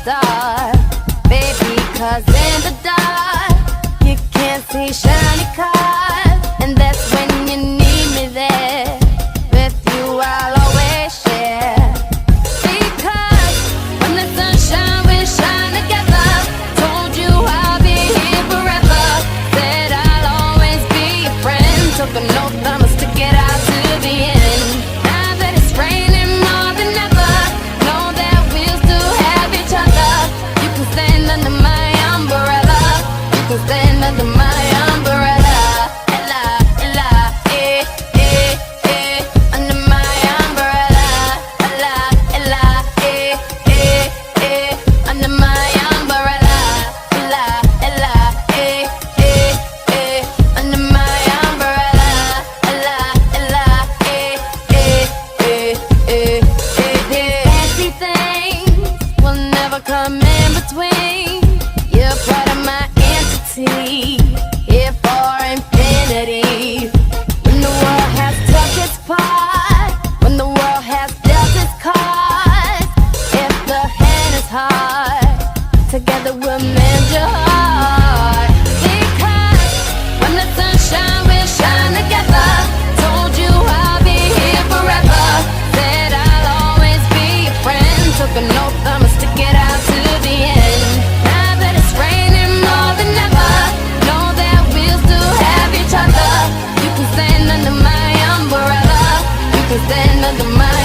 star, baby, 'cause in the dark you can't see shiny cars, and that's when you need me there. With you I'll always share, because when the sun shines we shine together. Told you I'll be here forever, said I'll always be your friend. Took an oath I'ma stick it out to the end. Now that it's raining more than ever, know that we'll still have each other. You can stand under my umbrella, you can stand under my umbrella. Ella, Ella, eh, eh, eh, under my umbrella. Ella, Ella, eh, eh, eh, under my umbrella. Ella, Ella, eh, eh, eh, under my umbrella. Ella, Ella, eh, eh, eh, eh, eh, eh. Fancy things will never come in between. You're part of my entity, here for infinity. When the world has took its part, when the world has dealt its cards, if the hand is hard, together we'll mend your heart. Because when the sun shines we'll shine together. Told you I'll be here forever, said I'll always be your friend. Took an oath I'ma stick it out to the end. Now that it's raining more than ever, know that we'll still have each other. You can stand under my umbrella, you can stand under my